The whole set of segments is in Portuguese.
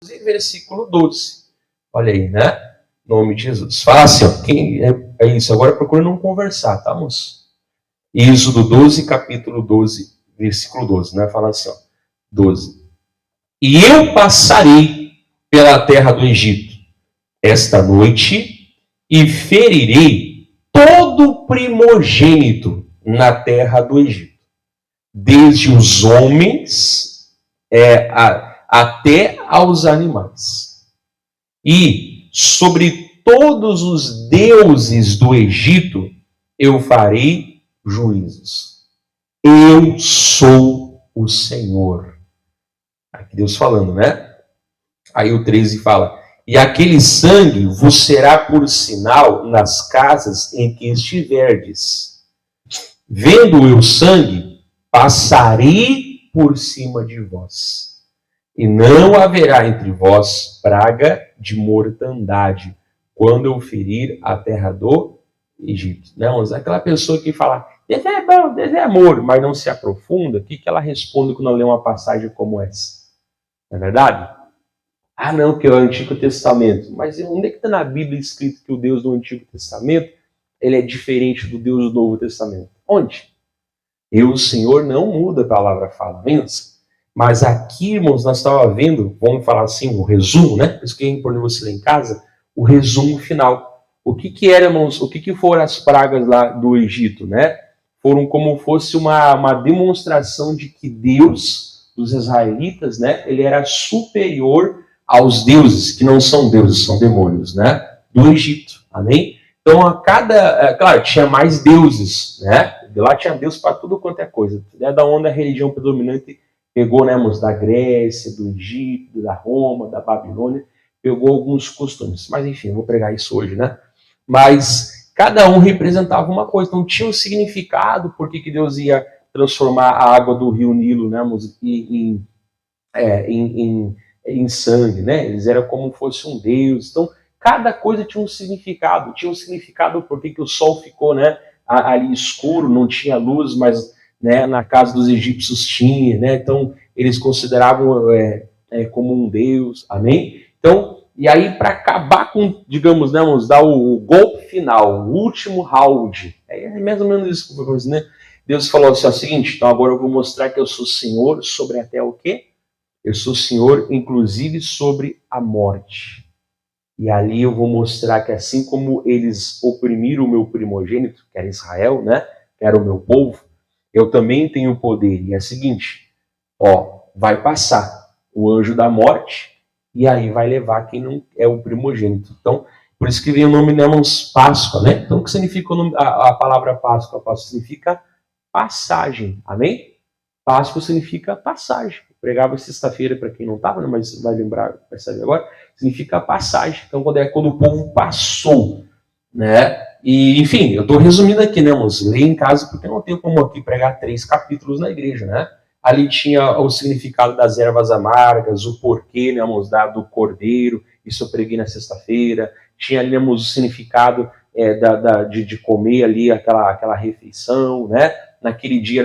versículo 12. Olha aí, né? Em nome de Jesus. Fala assim, ó, quem é isso? Agora procura não conversar, tá, moço? Êxodo 12, capítulo 12, versículo 12, né? Fala assim, ó, 12. E eu passarei pela terra do Egito esta noite e ferirei todo primogênito na terra do Egito, desde os homens até aos animais. E sobre todos os deuses do Egito eu farei juízos. Eu sou o Senhor. Aqui Deus falando, né? Aí o 13 fala: e aquele sangue vos será por sinal nas casas em que estiverdes. Vendo eu sangue, passarei por cima de vós. E não haverá entre vós praga de mortandade, quando eu ferir a terra do Egito. Não, aquela pessoa que fala, Deus é bom, Deus é amor, mas não se aprofunda, o que ela responde quando lê uma passagem como essa? Não é verdade? Ah, não, que é o Antigo Testamento. Mas onde é que está na Bíblia escrito que o Deus do Antigo Testamento ele é diferente do Deus do Novo Testamento? Onde? Eu, o Senhor, não muda, a palavra fala. Mas aqui, irmãos, nós estávamos vendo, vamos falar assim, o resumo, né? Por isso que é importante você ler em casa, o resumo final. O que era, irmãos, o que foram as pragas lá do Egito, né? Foram como fosse uma demonstração de que Deus, dos israelitas, né? Ele era superior aos deuses, que não são deuses, são demônios, né? Do Egito, amém? Então, claro, tinha mais deuses, né? De lá tinha Deus para tudo quanto é coisa. É da onde a religião predominante pegou, né, da Grécia, do Egito, da Roma, da Babilônia, pegou alguns costumes. Mas, enfim, vou pregar isso hoje, né? Mas cada um representava uma coisa, então tinha um significado por que Deus ia transformar a água do rio Nilo, né, em sangue, né? Eles eram como fosse um deus. Então, cada coisa tinha um significado. Tinha um significado por que o sol ficou, né, ali escuro, não tinha luz, mas, né, na casa dos egípcios tinha, né? Então, eles consideravam como um deus, amém? Então, e aí para acabar com, digamos, né, vamos dar o golpe final, o último round, é mais ou menos isso que eu vou dizer, né? Deus falou assim, o seguinte, então agora eu vou mostrar que eu sou Senhor sobre até o quê? Eu sou Senhor, inclusive, sobre a morte. E ali eu vou mostrar que assim como eles oprimiram o meu primogênito, que era Israel, né? Que era o meu povo, eu também tenho poder. E é o seguinte, vai passar o anjo da morte e aí vai levar quem não é o primogênito. Então, por isso que vem o nome, né, Páscoa, né? Então, o que significa a palavra Páscoa? Páscoa significa passagem, amém? Páscoa significa passagem. Eu pregava sexta-feira para quem não estava, né, mas vai lembrar, vai saber agora. Significa passagem. Então, quando o povo passou, né? E, enfim, eu estou resumindo aqui, né, irmãos? Leia em casa, porque não tenho como aqui pregar 3 capítulos na igreja, né? Ali tinha o significado das ervas amargas, o porquê, né, irmãos, do cordeiro. Isso eu preguei na sexta-feira. Tinha ali, irmãos, o significado de comer ali aquela refeição, né? Naquele dia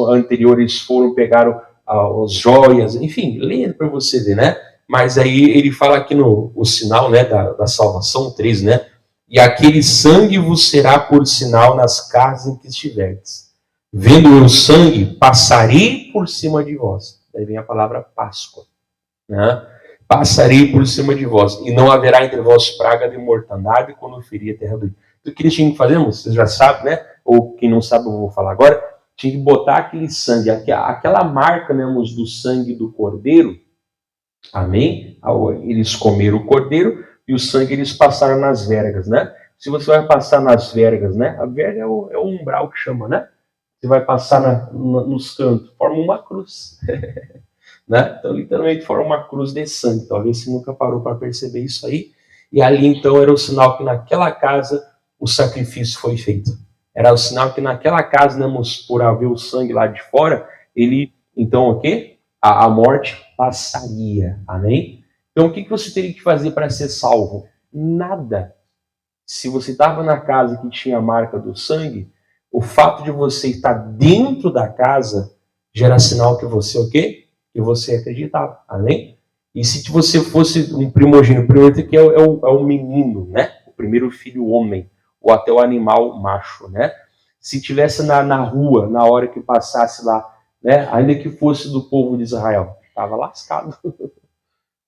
anterior eles foram, pegaram as joias, enfim, leia para você ver, né? Mas aí ele fala aqui o sinal, né, da salvação, 13, né? E aquele sangue vos será por sinal nas casas em que estiverdes. Vendo eu o sangue, passarei por cima de vós. Daí vem a palavra Páscoa, né? Passarei por cima de vós, e não haverá entre vós praga de mortandade quando ferir a terra do Egito. O que eles tinham que fazer, vocês já sabem, né? Ou quem não sabe, eu vou falar agora. Tinha que botar aquele sangue, aquela marca, né, do sangue do cordeiro, amém? Eles comeram o cordeiro e o sangue eles passaram nas vergas, né? Se você vai passar nas vergas, né? A verga é o umbral que chama, né? Você vai passar nos cantos, forma uma cruz. Né? Então, literalmente, forma uma cruz de sangue. Talvez você nunca parou para perceber isso aí. E ali, então, era o sinal que naquela casa o sacrifício foi feito. Era o sinal que naquela casa, né, por haver o sangue lá de fora, ele, então, o quê? A morte passaria. Amém? Então, o que você teria que fazer para ser salvo? Nada. Se você estava na casa que tinha a marca do sangue, o fato de você estar dentro da casa já era sinal que você, o quê? Que você acreditava. Amém? E se você fosse um primogênito, o primogênito que é o menino, né? O primeiro filho homem, ou até o animal macho, né? Se tivesse na rua, na hora que passasse lá, né? Ainda que fosse do povo de Israel, estava lascado.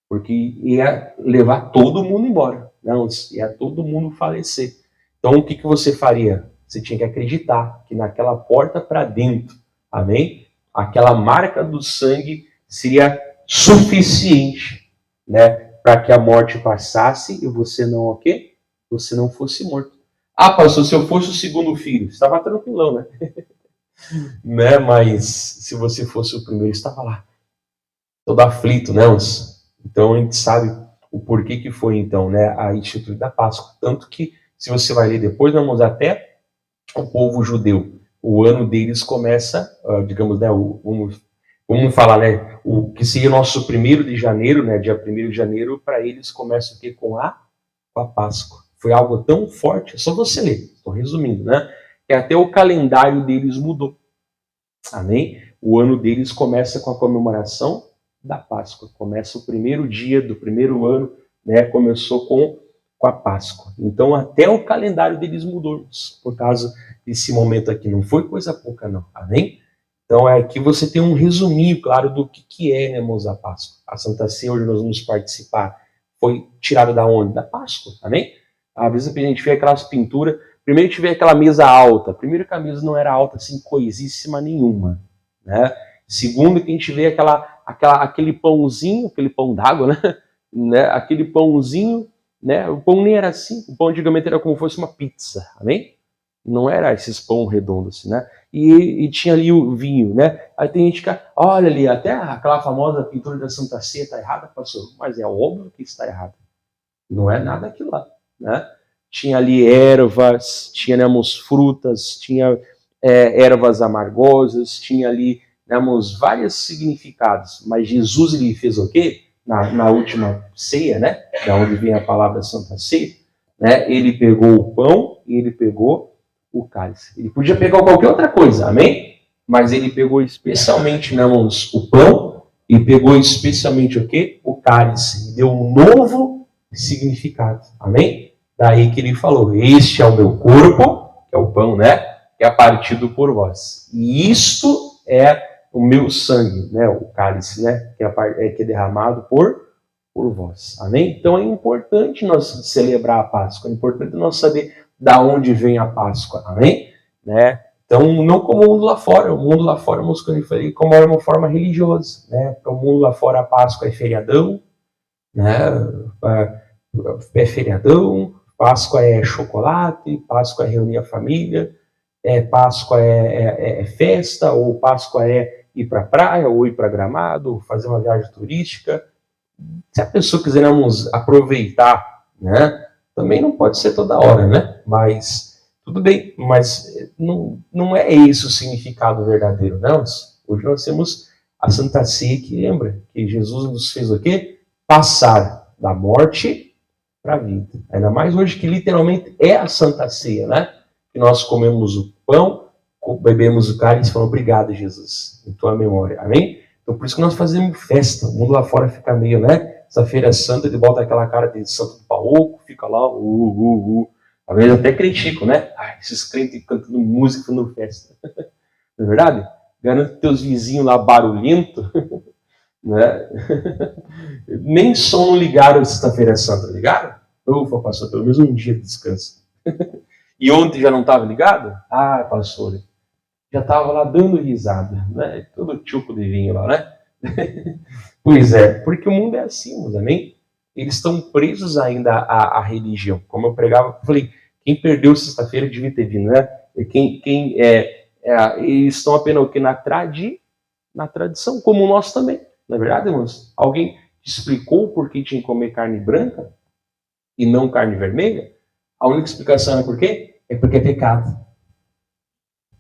Porque ia levar todo mundo embora. Não, ia todo mundo falecer. Então, o que você faria? Você tinha que acreditar que naquela porta para dentro, amém? Aquela marca do sangue seria suficiente, né? Para que a morte passasse e você não, o quê? Você não fosse morto. Ah, pastor, se eu fosse o segundo filho, estava tranquilão, né? Né? Mas se você fosse o primeiro, estava lá, todo aflito, né? Então a gente sabe o porquê que foi, então, né, a instituída da Páscoa. Tanto que, se você vai ler depois, vamos até o povo judeu. O ano deles começa, digamos, né, vamos falar, né, o que seria o nosso 1º de janeiro, né, dia 1º de janeiro, para eles começa o quê? Com a Páscoa. Foi algo tão forte, é só você ler, estou resumindo, né, que até o calendário deles mudou. Amém? O ano deles começa com a comemoração da Páscoa. Começa o primeiro dia do primeiro ano, né? Começou com a Páscoa. Então, até o calendário deles mudou por causa desse momento aqui. Não foi coisa pouca, não. Amém? Então, aqui você tem um resuminho, claro, do que é, né, irmãos, a Páscoa. A Santa Ceia, onde nós vamos participar, foi tirada da onde? Da Páscoa. Amém? Às vezes a gente vê aquelas pinturas. Primeiro a gente vê aquela mesa alta. Primeiro que a mesa não era alta assim, coisíssima nenhuma, né? Segundo que a gente vê aquele pãozinho, aquele pão d'água, né? Aquele pãozinho, né? O pão nem era assim. O pão antigamente era como se fosse uma pizza, amém? Não era esses pão redondos, assim, né? E tinha ali o vinho, né? Aí tem gente que olha ali, até aquela famosa pintura da Santa Ceia está errada, pastor. Mas é óbvio que está errado. Não é nada aquilo lá, né? Tinha ali ervas, tinha, né, frutas, tinha ervas amargosas, tinha ali, né, vários significados. Mas Jesus, ele fez o quê? Na última ceia, né? Da onde vem a palavra Santa Ceia, né? Ele pegou o pão e ele pegou o cálice. Ele podia pegar qualquer outra coisa, amém? Mas ele pegou especialmente, né, irmãos, o pão e pegou especialmente o quê? O cálice. E deu um novo significado, amém? Daí que ele falou, este é o meu corpo, que é o pão, né? Que é partido por vós. E isto é o meu sangue, né? O cálice, né? Que é derramado por vós. Amém? Então é importante nós celebrar a Páscoa, é importante nós saber da onde vem a Páscoa. Amém? Né? Então, não como o mundo lá fora. O mundo lá fora, como é uma forma religiosa. Né? Para o mundo lá fora, a Páscoa é feriadão, né? É feriadão, Páscoa é chocolate, Páscoa é reunir a família, Páscoa é festa, ou Páscoa é ir para a praia, ou ir para Gramado, ou fazer uma viagem turística. Se a pessoa quisermos aproveitar, né, também não pode ser toda hora, né? Mas tudo bem, mas não é esse o significado verdadeiro, não. Hoje nós temos a Santa Ceia que lembra que Jesus nos fez o quê? Passar da morte para a vida. Ainda mais hoje que literalmente é a Santa Ceia, né? Que nós comemos o pão, bebemos o cálice e falamos obrigado, Jesus, em tua memória. Amém? Então por isso que nós fazemos festa. O mundo lá fora fica meio, né? Essa feira santa, ele bota aquela cara de santo do paoco, fica lá, Às vezes até critico, né? Esses crentes cantando música, fazendo festa. Não é verdade? Garanto que teus vizinhos lá barulhento, né? Nem som ligaram sexta-feira santa, ligaram? Ufa, pastor, pelo menos um dia de descanso. E ontem já não estava ligado? Ah, pastor, já estava lá dando risada, né? Todo tchuco de vinho lá, né? Pois é, porque o mundo é assim, meus amém? Eles estão presos ainda à religião. Como eu pregava, eu falei, quem perdeu sexta-feira devia ter vindo, né? Eles estão apenas o que? Na tradição, como nós também. Não é verdade, irmãos? Alguém te explicou por que tinha que comer carne branca e não carne vermelha? A única explicação é por quê? É porque é pecado.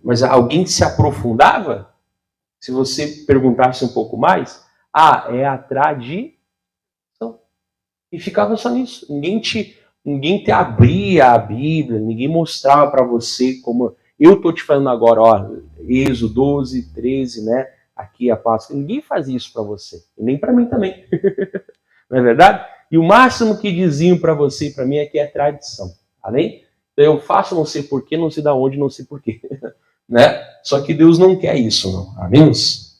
Mas alguém se aprofundava? Se você perguntasse um pouco mais, é a tradição. E ficava só nisso. Ninguém te abria a Bíblia, ninguém mostrava para você como... Eu estou te falando agora, ó, Êxodo 12, 13, né? Aqui a Páscoa. Ninguém faz isso para você. E nem para mim também. Não é verdade? E o máximo que diziam para você e para mim é que é tradição. Amém? Então eu faço não sei porquê, não sei da onde, não sei porquê. Né? Só que Deus não quer isso, não. Amém?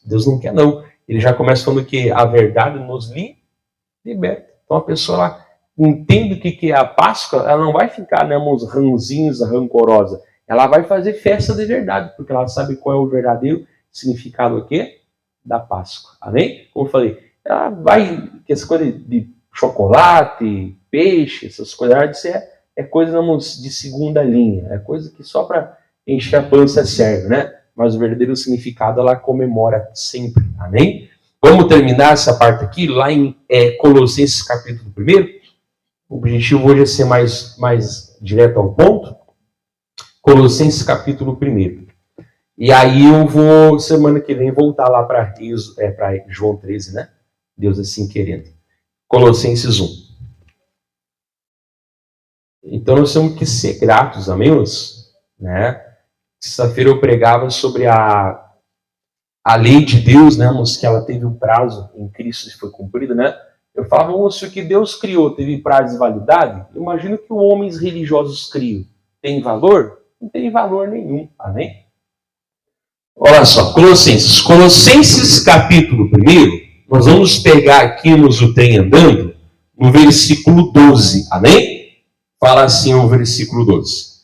Deus não quer, não. Ele já começa falando que a verdade nos liberta. Então a pessoa ela entende o que é a Páscoa, ela não vai ficar, né, uns ranzinhos rancorosa. Ela vai fazer festa de verdade, porque ela sabe qual é o verdadeiro significado aqui da Páscoa. Amém? Como eu falei, ela vai, que essa coisa de chocolate, peixe, essas coisas, isso é coisa de segunda linha, é coisa que só para encher a pança serve, né? Mas o verdadeiro significado ela comemora sempre. Amém? Vamos terminar essa parte aqui, lá em Colossenses capítulo 1. O objetivo hoje é ser mais direto ao ponto. Colossenses capítulo 1. E aí eu vou, semana que vem, voltar lá para João 13, né? Deus assim querendo. Colossenses 1. Então nós temos que ser gratos, amém? Né? Sexta-feira eu pregava sobre a lei de Deus, né, que ela teve um prazo em Cristo e foi cumprida, né? Eu falava, se o que Deus criou teve prazo de validade, eu imagino que os homens religiosos criam. Tem valor? Não tem valor nenhum, amém? Olha só, Colossenses capítulo 1, nós vamos pegar aqui no trem andando, no versículo 12, amém? Fala assim o versículo 12.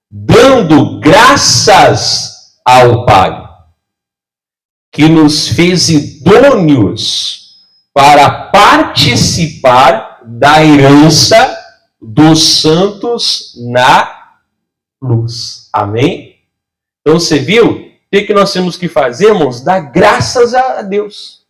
Dando graças ao Pai, que nos fez idôneos para participar da herança dos santos na luz. Amém? Então você viu? O que nós temos que fazer, irmãos? Dar graças a Deus.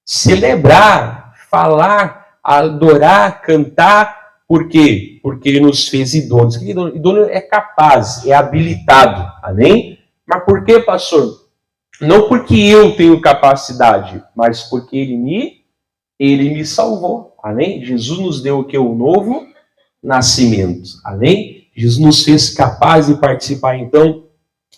Celebrar, falar, adorar, cantar. Por quê? Porque Ele nos fez idôneos. Idôneo é capaz, é habilitado. Amém? Mas por quê, pastor? Não porque eu tenho capacidade, mas porque Ele me salvou. Amém? Jesus nos deu o que? O novo nascimento. Amém? Jesus nos fez capaz de participar, então,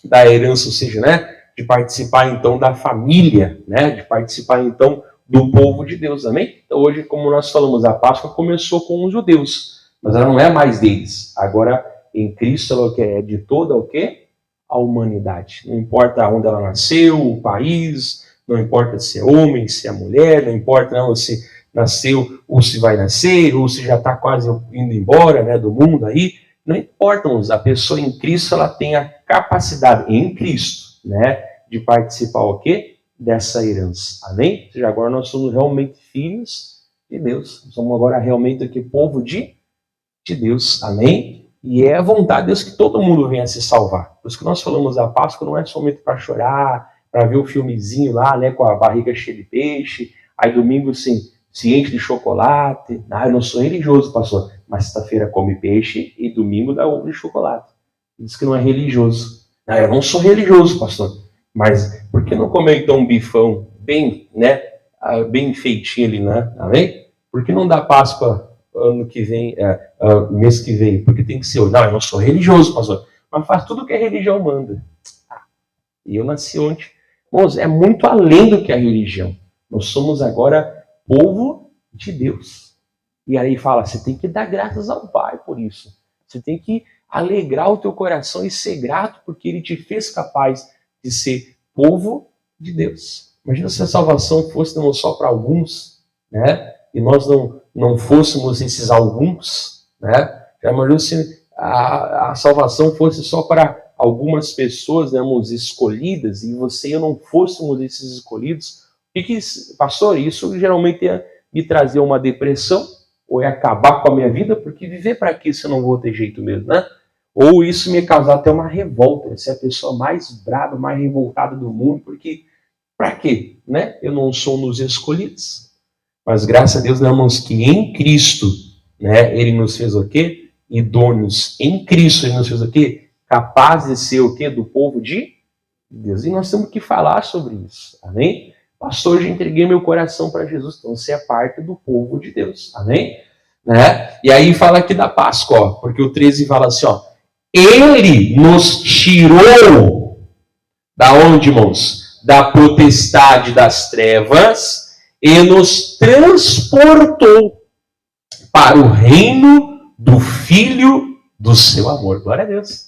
da herança, ou seja, né? De participar, então, da família, né? De participar, então, do povo de Deus. Amém? Então, hoje, como nós falamos, a Páscoa começou com os judeus, mas ela não é mais deles. Agora, em Cristo, ela é de toda o quê? A humanidade. Não importa onde ela nasceu, o país, não importa se é homem, se é mulher, não importa não, se nasceu ou se vai nascer, ou se já está quase indo embora, né, do mundo aí. Não importa, a pessoa em Cristo ela tem a capacidade, em Cristo, né, de participar o quê? Dessa herança. Amém? Ou seja, agora nós somos realmente filhos de Deus. Somos agora realmente aqui povo de Deus. Amém? E é a vontade de Deus que todo mundo venha se salvar. Por isso que nós falamos da Páscoa não é somente para chorar, para ver o filmezinho lá, né, com a barriga cheia de peixe, aí domingo se enche de chocolate. Eu não sou religioso, pastor, mas sexta-feira come peixe e domingo dá ovo de chocolate. Diz que não é religioso. Eu não sou religioso, pastor, mas por que não comer então um bifão bem, né, bem feitinho ali, né? Amém? Por que não dá Páscoa ano que vem, mês que vem? Porque tem que ser hoje. Não, eu não sou religioso, pastor, mas faz tudo o que a religião manda. E eu nasci ontem. Irmãos, é muito além do que a religião. Nós somos agora povo de Deus. E aí fala, você tem que dar graças ao Pai por isso. Você tem que alegrar o teu coração e ser grato porque Ele te fez capaz de ser povo de Deus. Imagina se a salvação fosse não só para alguns, né? E nós não fôssemos esses alguns, né? Já imaginou se a salvação fosse só para algumas pessoas, né, escolhidas, e você e eu não fôssemos esses escolhidos? Pastor, isso geralmente ia me trazer uma depressão, ou ia acabar com a minha vida, porque viver para quê se eu não vou ter jeito mesmo, né? Ou isso me ia causar até uma revolta, ser a pessoa mais brava, mais revoltada do mundo, porque para quê, né? Eu não sou nos escolhidos. Mas graças a Deus, né, irmãos, que em Cristo, né, Ele nos fez o quê? Idôneos. Em Cristo Ele nos fez o quê? Capaz de ser o quê? Do povo de Deus. E nós temos que falar sobre isso. Amém? Pastor, eu entreguei meu coração para Jesus. Então você é parte do povo de Deus. Amém? Né? E aí fala aqui da Páscoa, ó, porque o 13 fala assim, ó. Ele nos tirou da onde, irmãos? Da potestade das trevas e nos transportou para o reino do Filho do seu amor. Glória a Deus.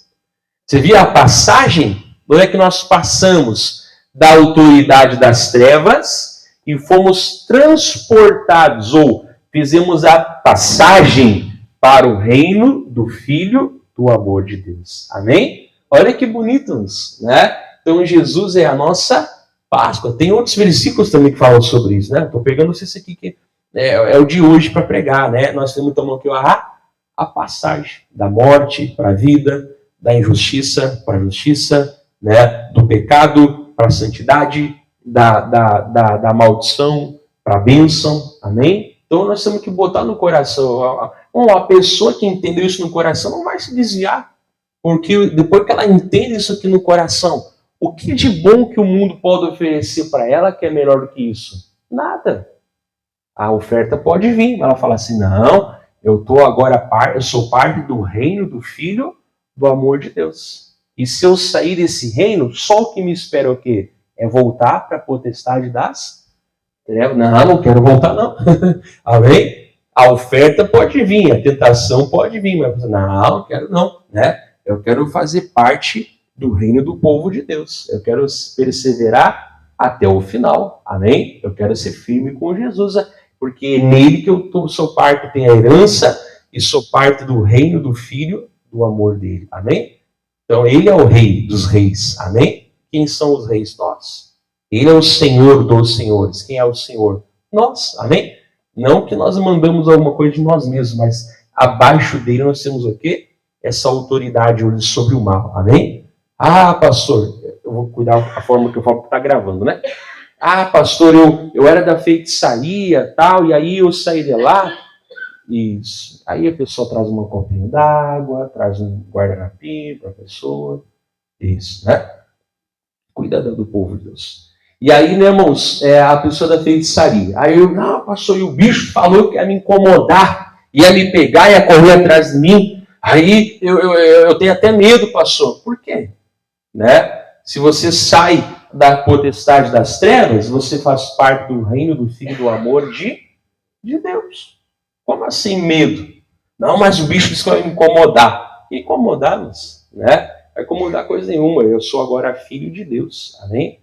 Você viu a passagem? Não é que nós passamos da autoridade das trevas e fomos transportados, ou fizemos a passagem para o reino do Filho do amor de Deus. Amém? Olha que bonitos, né? Então Jesus é a nossa Páscoa. Tem outros versículos também que falam sobre isso, né? Estou pegando esse aqui que é o de hoje para pregar, né? Nós temos então aqui a passagem da morte para a vida, da injustiça para a justiça, né? Do pecado para a santidade, da maldição para a bênção. Amém? Então nós temos que botar no coração. A pessoa que entendeu isso no coração não vai se desviar. Porque depois que ela entende isso aqui no coração, o que de bom que o mundo pode oferecer para ela que é melhor do que isso? Nada. A oferta pode vir, mas ela fala assim, não, eu sou parte do reino do Filho do amor de Deus. E se eu sair desse reino, só o que me espera é o quê? É voltar para a potestade das trevas. Não quero voltar não. Amém? A oferta pode vir, a tentação pode vir, mas não quero não, né? Eu quero fazer parte do reino do povo de Deus. Eu quero perseverar até o final. Amém? Eu quero ser firme com Jesus, porque é nele que eu sou parte, tenho a herança e sou parte do reino do Filho do amor dele. Amém? Então ele é o rei dos reis. Amém? Quem são os reis? Nós. Ele é o Senhor dos senhores. Quem é o Senhor? Nós. Amém? Não que nós mandamos alguma coisa de nós mesmos, mas abaixo dele nós temos o quê? Essa autoridade sobre o mal. Amém? Ah, pastor, eu vou cuidar da forma que eu falo que está gravando, né? Ah, pastor, eu era da feitiçaria, tal, e aí eu saí de lá. Isso. Aí a pessoa traz uma copinha d'água, traz um guardanapinho para a pessoa. Isso, né? Cuida do povo de Deus. E aí, né, irmãos, a pessoa da feitiçaria. Aí eu, não, pastor, e o bicho falou que ia me incomodar, ia me pegar, ia correr atrás de mim. Aí eu tenho até medo, pastor. Por quê? Né? Se você sai da potestade das trevas, você faz parte do reino do Filho do amor de Deus. Como assim medo? Não, mas o bicho disse que vai me incomodar. Incomodar-nos, né? Vai incomodar coisa nenhuma. Eu sou agora filho de Deus. Amém?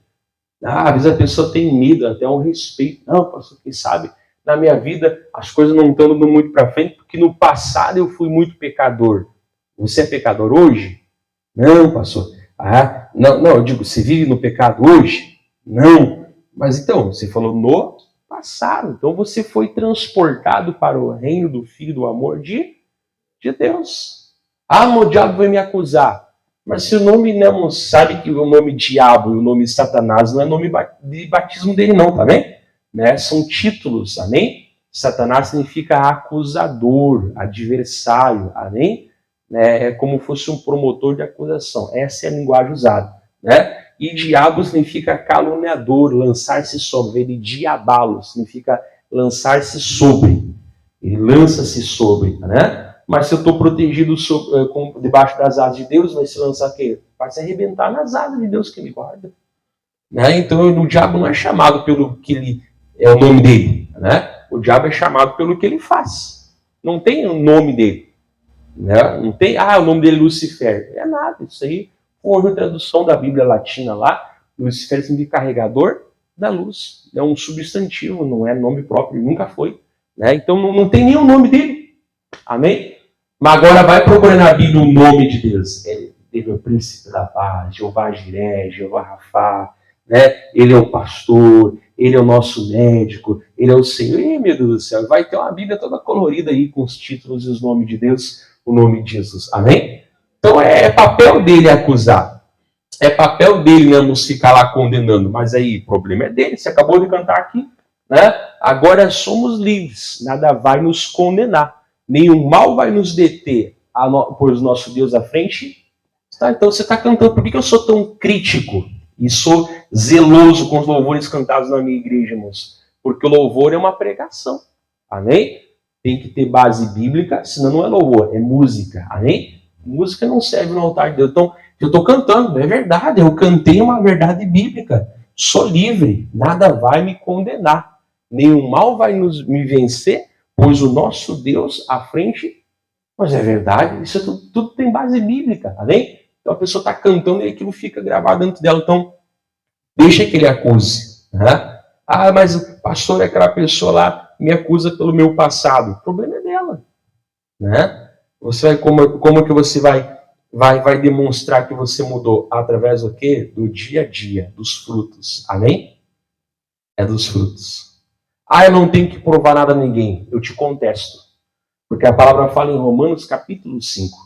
Às vezes a pessoa tem medo, até um respeito. Não, pastor, quem sabe na minha vida as coisas não estão indo muito para frente, porque no passado eu fui muito pecador. Você é pecador hoje? Não, pastor. Não, eu digo, você vive no pecado hoje? Não. Mas então, você falou no passado. Então você foi transportado para o reino do Filho do amor de Deus. O diabo vai me acusar. Mas se o nome não sabe que o nome diabo e o nome Satanás não é nome de batismo dele não, tá bem? Né? São títulos, amém? Satanás significa acusador, adversário, amém? É como fosse um promotor de acusação. Essa é a linguagem usada, né? E diabo significa caluniador, lançar-se sobre. Ele diabalo significa lançar-se sobre. Ele lança-se sobre, né? Mas se eu estou protegido debaixo das asas de Deus, vai se lançar o quê? Vai se arrebentar nas asas de Deus que me guarda. Né? Então o diabo não é chamado pelo que ele é o nome dele. Né? O diabo é chamado pelo que ele faz. Não tem o nome dele. Né? Não tem, o nome dele é Lucifer. É nada, isso aí foi uma tradução da Bíblia Latina lá. Lucifer significa carregador da luz. É um substantivo, não é nome próprio, nunca foi. Né? Então não tem nenhum nome dele. Amém? Mas agora vai procurar na Bíblia o nome de Deus. Ele é o príncipe da paz, Jeová Jiré, Jeová Rafá, né? Ele é o pastor, ele é o nosso médico, ele é o Senhor. Ih, meu Deus do céu, vai ter uma Bíblia toda colorida aí com os títulos e os nomes de Deus, o nome de Jesus. Amém? Então é papel dele acusar. É papel dele não nos ficar lá condenando. Mas aí o problema é dele. Você acabou de cantar aqui. Né? Agora somos livres. Nada vai nos condenar. Nenhum mal vai nos deter por nosso Deus à frente. Tá? Então você está cantando. Por que eu sou tão crítico e sou zeloso com os louvores cantados na minha igreja, irmãos? Porque o louvor é uma pregação. Amém? Tem que ter base bíblica, senão não é louvor, é música. Amém? Música não serve no altar de Deus. Então, eu estou cantando, é verdade. Eu cantei uma verdade bíblica. Sou livre, nada vai me condenar. Nenhum mal vai me vencer. pôs o nosso Deus à frente. Mas é verdade, isso tudo tem base bíblica, amém? Então a pessoa está cantando e aquilo fica gravado dentro dela. Então, deixa que ele acuse. Né? Ah, mas o pastor é aquela pessoa lá, me acusa pelo meu passado. O problema é dela. Né? Você vai, como que você vai demonstrar que você mudou? Através do quê? Do dia a dia, dos frutos. Amém? É dos frutos. Ah, eu não tenho que provar nada a ninguém. Eu te contesto. Porque a palavra fala em Romanos capítulo 5.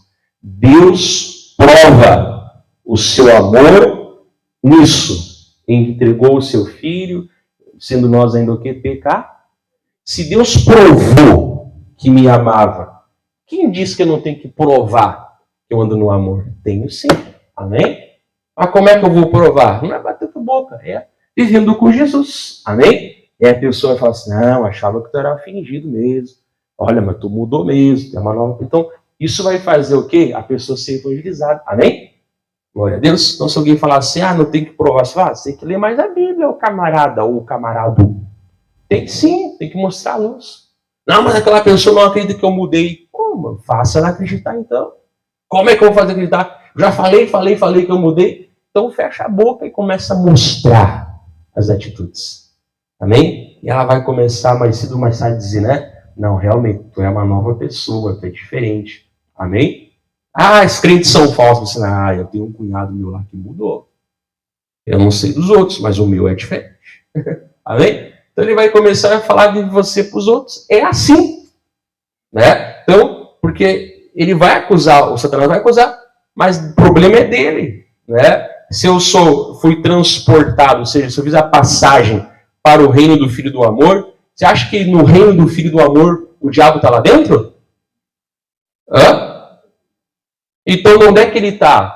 Deus prova o seu amor nisso. Entregou o seu filho, sendo nós ainda o que? Pecar. Se Deus provou que me amava, quem diz que eu não tenho que provar que eu ando no amor? Tenho sim. Amém? Mas como é que eu vou provar? Não é bater com boca, é vivendo com Jesus. Amém? E a pessoa fala assim, não, achava que tu era fingido mesmo. Olha, mas tu mudou mesmo, tem uma nova... Então, isso vai fazer o quê? A pessoa ser evangelizada. Amém? Glória a Deus. Então, se alguém falar assim, não tem que provar, você tem que ler mais a Bíblia, o camarada ou o camarado. Tem sim, tem que mostrar a luz. Não, mas aquela pessoa não acredita que eu mudei. Como? Faça ela acreditar, então. Como é que eu vou fazer acreditar? Já falei que eu mudei. Então, fecha a boca e começa a mostrar as atitudes. Amém? E ela vai começar mais cedo ou mais tarde a dizer, né? Não, realmente, tu é uma nova pessoa, tu é diferente. Amém? Os crentes são falsos. Você, eu tenho um cunhado meu lá que mudou. Eu não sei dos outros, mas o meu é diferente. Amém? Então ele vai começar a falar de você para os outros. É assim. Né? Então, porque ele vai acusar, o Satanás vai acusar, mas o problema é dele. Né? Se eu fui transportado, ou seja, se eu fiz a passagem para o reino do Filho do Amor, você acha que no reino do Filho do Amor o diabo está lá dentro? Então, onde é que ele está?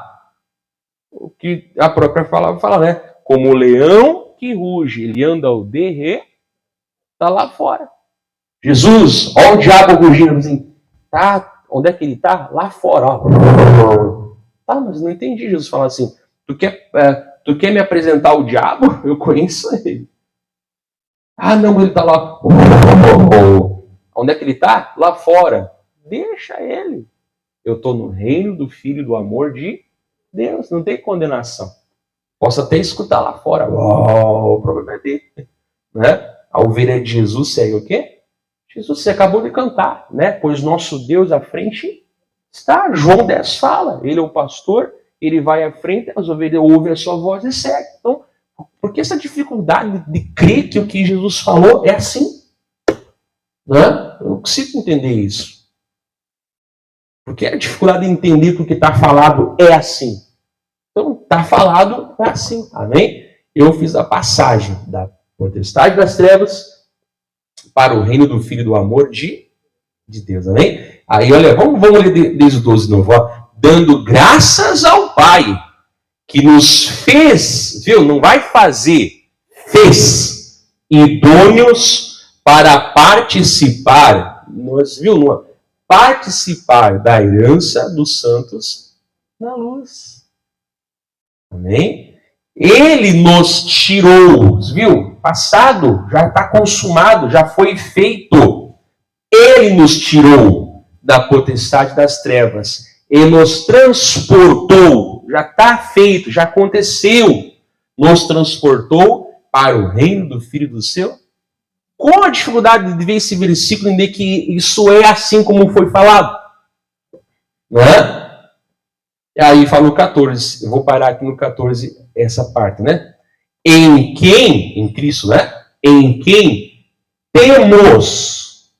O que a própria palavra fala, né? Como o leão que ruge, ele anda ao derrer, está lá fora. Jesus, olha o diabo rugindo, assim, onde é que ele está? Lá fora, ó. Mas não entendi Jesus falar assim, tu quer me apresentar o diabo? Eu conheço ele. Não, ele está lá. Onde é que ele está? Lá fora. Deixa ele. Eu estou no reino do Filho do amor de Deus. Não tem condenação. Posso até escutar lá fora. O problema é dele. Né? A ovelha de Jesus segue o quê? Jesus, você acabou de cantar, né? Pois nosso Deus à frente está. João 10 fala. Ele é o pastor, ele vai à frente, as ovelhas ouvem a sua voz e seguem. Então, por que essa dificuldade de crer que o que Jesus falou é assim? Né? Eu não consigo entender isso. Porque a dificuldade de entender que o que está falado é assim. Então, está falado é assim. Amém? Eu fiz a passagem da potestade das trevas para o reino do Filho do amor de Deus. Amém? Aí, olha, vamos ler desde o 12 de novo. Dando graças ao Pai, que nos fez, viu? Não vai fazer, fez idôneos para participar, participar da herança dos santos na luz. Amém? Ele nos tirou, viu? Passado, já está consumado, já foi feito. Ele nos tirou da potestade das trevas e nos transportou, já está feito, já aconteceu, nos transportou para o reino do Filho do seu. Qual a dificuldade de ver esse versículo e entender que isso é assim como foi falado? Não é? E aí fala o 14, eu vou parar aqui no 14, essa parte, né? Em Cristo, né? Em quem temos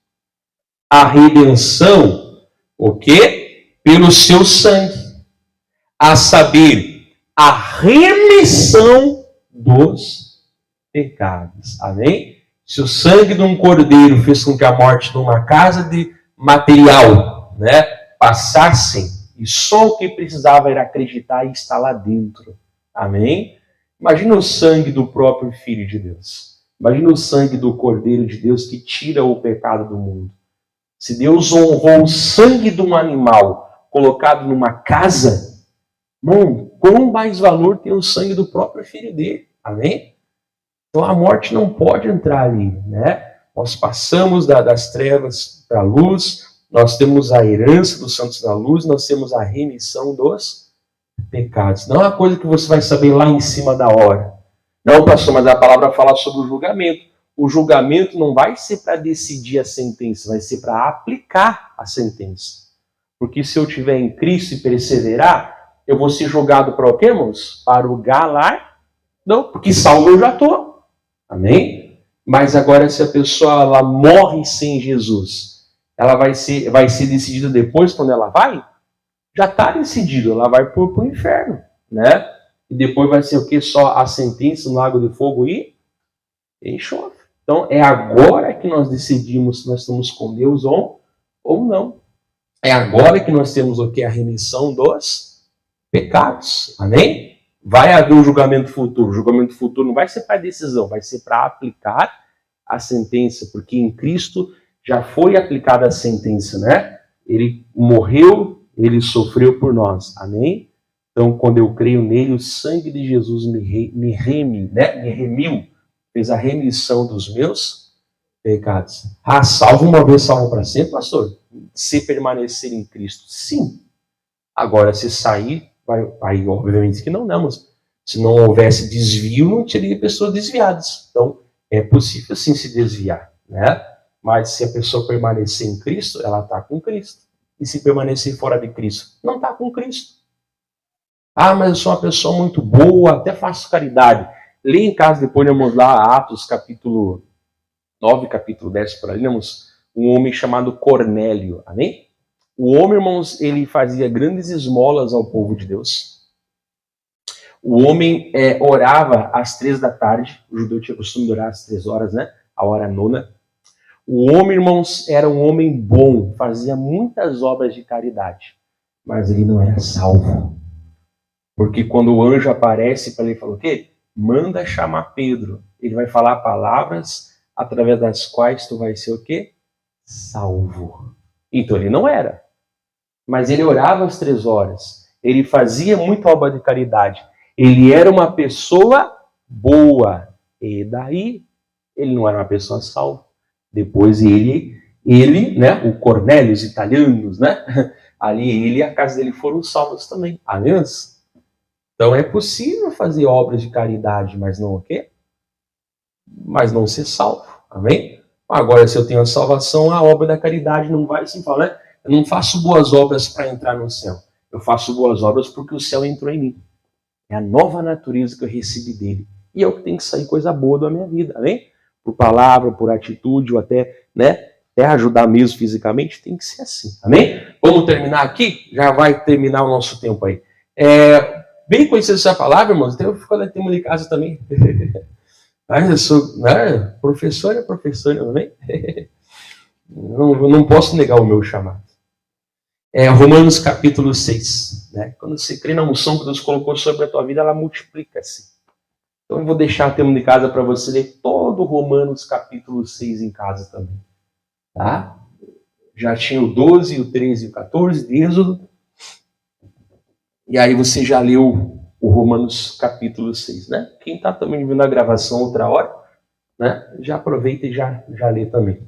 a redenção, o quê? Pelo seu sangue, a saber, a remissão dos pecados. Amém? Se o sangue de um cordeiro fez com que a morte de uma casa de material, né, passassem, e só o que precisava era acreditar e estar lá dentro. Amém? Imagina o sangue do próprio Filho de Deus. Imagina o sangue do Cordeiro de Deus que tira o pecado do mundo. Se Deus honrou o sangue de um animal colocado numa casa, quão mais valor tem o sangue do próprio Filho dele? Amém? Então a morte não pode entrar ali, né? Nós passamos das trevas para a luz, nós temos a herança dos santos da luz, nós temos a remissão dos pecados. Não é uma coisa que você vai saber lá em cima da hora. Não, pastor, mas a palavra fala sobre o julgamento. O julgamento não vai ser para decidir a sentença, vai ser para aplicar a sentença. Porque se eu estiver em Cristo e perseverar, eu vou ser julgado para o quê, irmãos? Para o galardão. Não, porque salvo eu já estou. Amém? Mas agora se a pessoa ela morre sem Jesus, ela vai ser decidida depois quando ela vai? Já está decidido, ela vai para o inferno, né? E depois vai ser o quê? Só a sentença no lago de fogo e enxofre. Então é agora que nós decidimos se nós estamos com Deus ou não. É agora que nós temos o quê? A remissão dos pecados. Amém? Vai haver um julgamento futuro. O julgamento futuro não vai ser para decisão, vai ser para aplicar a sentença, porque em Cristo já foi aplicada a sentença, né? Ele morreu, ele sofreu por nós. Amém? Então, quando eu creio nele, o sangue de Jesus me remiu, fez a remissão dos meus pecados. Ah, salvo uma vez, salvo para sempre, pastor? Se permanecer em Cristo, sim. Agora, se sair, aí obviamente que não, mas se não houvesse desvio, não teria pessoas desviadas. Então, é possível sim se desviar, né? Mas se a pessoa permanecer em Cristo, ela está com Cristo. E se permanecer fora de Cristo, não está com Cristo. Ah, mas eu sou uma pessoa muito boa, até faço caridade. Lê em casa, depois vamos lá, Atos, capítulo 9, capítulo 10, por ali, temos um homem chamado Cornélio, amém? O homem, irmãos, ele fazia grandes esmolas ao povo de Deus. O homem orava às 3 da tarde, o judeu tinha costume de orar às 3 horas, né? A hora nona. O homem, irmãos, era um homem bom, fazia muitas obras de caridade, mas ele não era salvo. Porque quando o anjo aparece para ele, fala o quê? Manda chamar Pedro. Ele vai falar palavras através das quais tu vai ser o quê? Salvo. Então ele não era. Mas ele orava às 3 horas. Ele fazia muita obra de caridade. Ele era uma pessoa boa. E daí, ele não era uma pessoa salva. Depois ele, né, o Cornélio, os italianos, né? Ali ele e a casa dele foram salvos também. Amém? Então é possível fazer obras de caridade, mas não o quê? Mas não ser salvo. Amém? Agora, se eu tenho a salvação, a obra da caridade não vai assim falar, né? Eu não faço boas obras para entrar no céu. Eu faço boas obras porque o céu entrou em mim. É a nova natureza que eu recebi dele. E é o que tem que sair coisa boa da minha vida. Amém? Por palavra, por atitude, ou até, né? Até ajudar mesmo fisicamente, tem que ser assim. Amém? Vamos terminar aqui? Já vai terminar o nosso tempo aí. Bem conhecida essa palavra, irmãos. Então eu fico lá em casa também. Eu sou, né? Professor, amém? Não posso negar o meu chamado. Romanos capítulo 6. Né? Quando você crê na unção que Deus colocou sobre a tua vida, ela multiplica-se. Então eu vou deixar o termo de casa para você ler todo Romanos capítulo 6 em casa também. Tá? Já tinha o 12, o 13 e o 14 de Êxodo. E aí você já leu o Romanos capítulo 6, né? Quem está também vendo a gravação outra hora, né? Já aproveita e já lê também.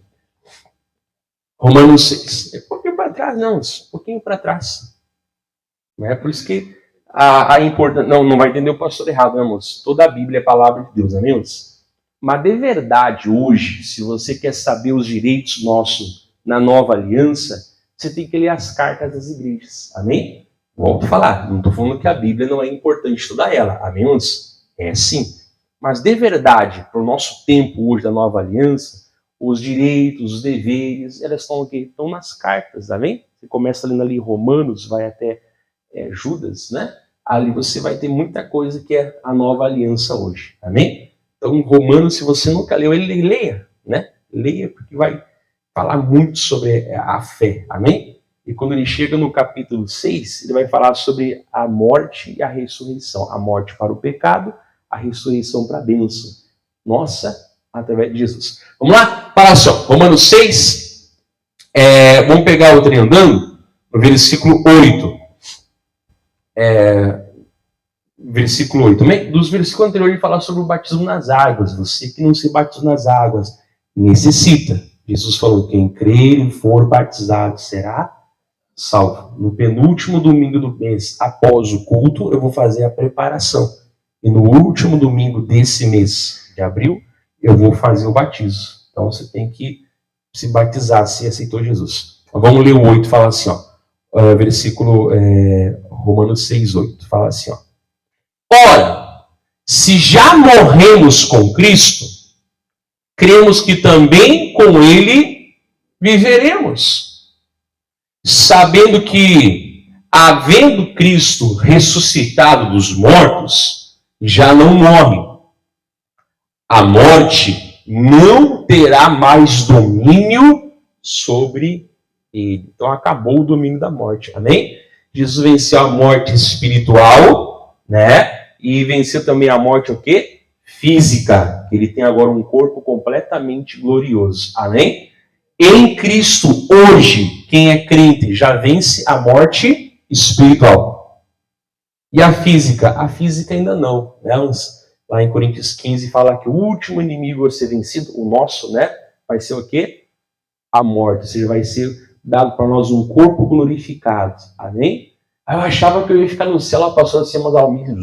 Romanos 6. É um pouquinho para trás, não. Um pouquinho para trás. Não é por isso que a importância... Não vai entender o pastor errado, né, irmãos? Toda a Bíblia é palavra de Deus, amém, irmãos? Mas de verdade, hoje, se você quer saber os direitos nossos na nova aliança, você tem que ler as cartas das igrejas, amém? Volto a falar, não estou falando que a Bíblia não é importante estudar ela, amém, irmãos? É sim. Mas de verdade, para o nosso tempo hoje da nova aliança, os direitos, os deveres, elas estão o quê? Estão nas cartas, amém? Você começa lendo ali Romanos, vai até Judas, né? Ali você vai ter muita coisa que é a nova aliança hoje, amém? Então, Romanos, se você nunca leu ele, leia, né? Leia, porque vai falar muito sobre a fé, amém? E quando ele chega no capítulo 6, ele vai falar sobre a morte e a ressurreição. A morte para o pecado, a ressurreição para a bênção. Nossa, através de Jesus. Vamos lá? Para só. Romanos 6. Vamos pegar o trem andando, no versículo 8. Versículo 8. Dos versículos anteriores ele fala sobre o batismo nas águas. Você que não se batizou nas águas, necessita. Jesus falou, quem crer e for batizado será salvo. No penúltimo domingo do mês, após o culto, eu vou fazer a preparação. E no último domingo desse mês de abril, eu vou fazer o batismo. Então você tem que se batizar se aceitou Jesus. Então, vamos ler o 8, fala assim, ó, versículo Romanos 6:8, fala assim, ó. Ora, se já morremos com Cristo, cremos que também com Ele viveremos, sabendo que, havendo Cristo ressuscitado dos mortos, já não morre. A morte não terá mais domínio sobre ele. Então acabou o domínio da morte, amém? Jesus venceu a morte espiritual, né? E venceu também a morte o quê? Física. Ele tem agora um corpo completamente glorioso, amém? Em Cristo, hoje, quem é crente já vence a morte espiritual. E a física? A física ainda não, né? Lá em Coríntios 15 fala que o último inimigo a ser vencido, o nosso, né? Vai ser o quê? A morte, ou seja, vai ser dado para nós um corpo glorificado, amém? Aí eu achava que eu ia ficar no céu, lá passou assim, umas alminhas.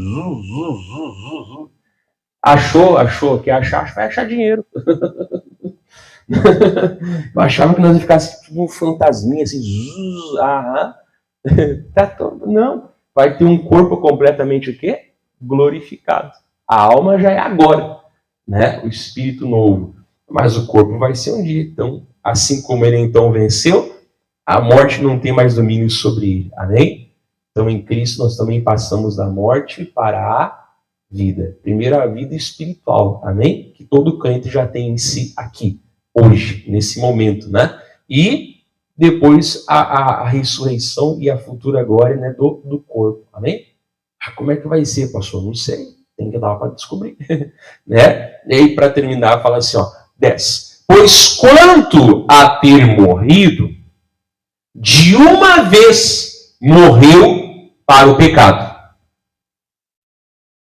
Achou, que achar, vai achar dinheiro. Eu achava que nós ia ficar assim, tipo um fantasminha, assim, tá todo, não. Vai ter um corpo completamente o quê? Glorificado. A alma já é agora, né? O espírito novo. Mas o corpo vai ser um dia. Então, assim como ele então venceu, a morte não tem mais domínio sobre ele. Amém? Então, em Cristo, nós também passamos da morte para a vida. Primeiro, a vida espiritual. Amém? Que todo crente já tem em si aqui, hoje, nesse momento, né? E depois a ressurreição e a futura glória, né, do corpo. Amém? Como é que vai ser, pastor? Não sei. Tem que dar para descobrir. Né? E aí, para terminar, fala assim, ó, 10. Pois quanto a ter morrido, de uma vez morreu para o pecado.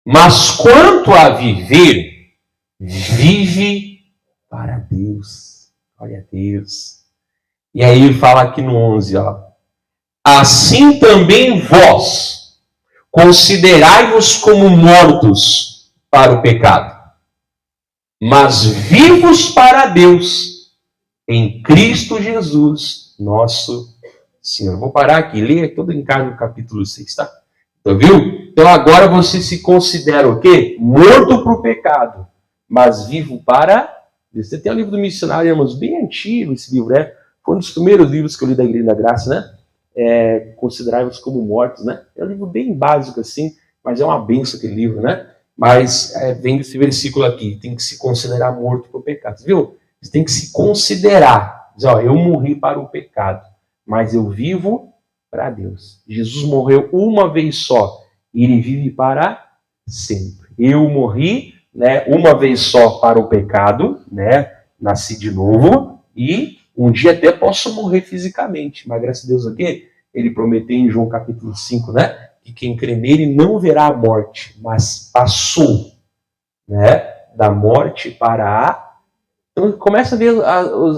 Mas quanto a viver, vive para Deus. Glória a Deus. E aí ele fala aqui no 11, ó. Assim também vós, considerai-vos como mortos para o pecado, mas vivos para Deus, em Cristo Jesus, nosso Senhor. Vou parar aqui, leia todo em casa no capítulo 6, tá? Então, viu? Então agora você se considera o quê? Morto para o pecado, mas vivo para Deus. Você tem o livro do missionário, irmãos, bem antigo esse livro, né? Foi um dos primeiros livros que eu li da Igreja da Graça, né? Considerai-vos como mortos, né? É um livro bem básico assim, mas é uma benção aquele livro, né? Mas vem desse versículo aqui, tem que se considerar morto para o pecado, viu? Você tem que se considerar, diz, ó, eu morri para o pecado, mas eu vivo para Deus. Jesus morreu uma vez só e ele vive para sempre. Eu morri, né, uma vez só para o pecado, né? Nasci de novo e um dia até posso morrer fisicamente, mas graças a Deus aqui, ele prometeu em João capítulo 5, né? Que quem crê nele não verá a morte, mas passou, né? Da morte para a... Então começa a ver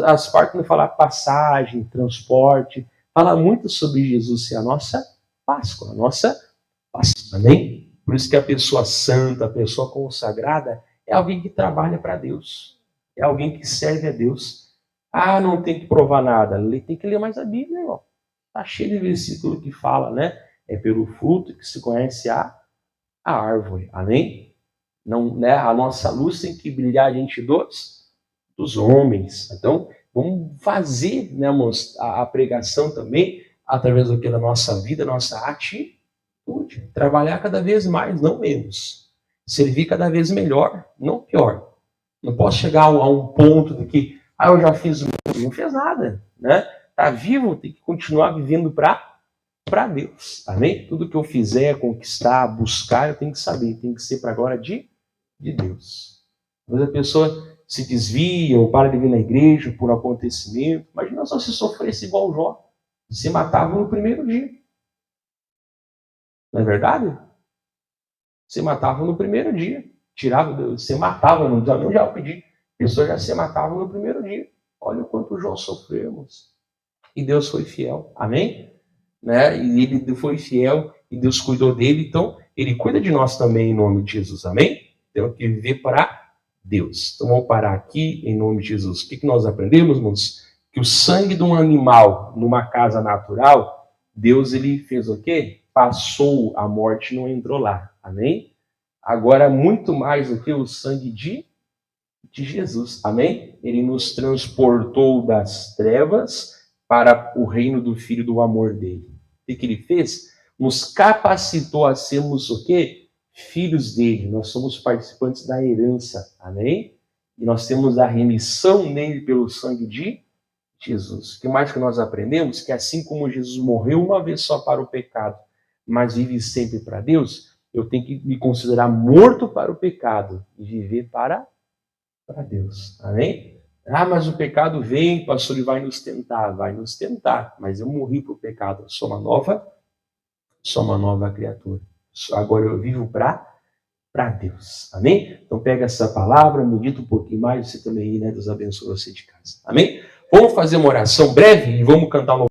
as partes que falar passagem, transporte, fala muito sobre Jesus ser a nossa Páscoa, a nossa Páscoa, amém? Por isso que a pessoa santa, a pessoa consagrada, é alguém que trabalha para Deus, é alguém que serve a Deus. Ah, não tem que provar nada. Tem que ler mais a Bíblia, irmão. Está cheio de versículo que fala, né? É pelo fruto que se conhece a árvore. Amém? Não, né? A nossa luz tem que brilhar diante dos homens. Então, vamos fazer, né, irmãos, a pregação também através do que da nossa vida, nossa atitude. Trabalhar cada vez mais, não menos. Servir cada vez melhor, não pior. Não posso chegar a um ponto de que eu já fiz muito, não fez nada, né? Tá vivo, tem que continuar vivendo para Deus, amém? Tudo que eu fizer, conquistar, buscar, eu tenho que saber, tem que ser para a glória de Deus. Às vezes a pessoa se desvia ou para de vir na igreja por um acontecimento. Imagina só se sofresse igual Jó, se matava no primeiro dia. Não é verdade? Se matava no primeiro dia. Tirava, se matava, não precisava nem já pedir. pessoas já se matavam no primeiro dia. Olha o quanto Jó sofremos. E Deus foi fiel. Amém? Né? E ele foi fiel e Deus cuidou dele. Então, ele cuida de nós também em nome de Jesus. Amém? Temos que viver para Deus. Então, vamos parar aqui em nome de Jesus. O que nós aprendemos, irmãos? Que o sangue de um animal numa casa natural, Deus ele fez o quê? Passou a morte, não entrou lá. Amém? Agora, muito mais do que o sangue de Jesus. Amém? Ele nos transportou das trevas para o reino do Filho do amor dele. O que ele fez? Nos capacitou a sermos o quê? Filhos dele. Nós somos participantes da herança. Amém? E nós temos a remissão nele pelo sangue de Jesus. O que mais que nós aprendemos? Que assim como Jesus morreu uma vez só para o pecado, mas vive sempre para Deus, eu tenho que me considerar morto para o pecado e viver para Deus. Amém? Ah, mas o pecado vem, pastor, e vai nos tentar. Vai nos tentar, mas eu morri para o pecado. Eu sou uma nova criatura. Agora eu vivo para Deus. Amém? Então pega essa palavra, medita um pouquinho mais, você também, né? Deus abençoe você de casa. Amém? Vamos fazer uma oração breve e vamos cantar um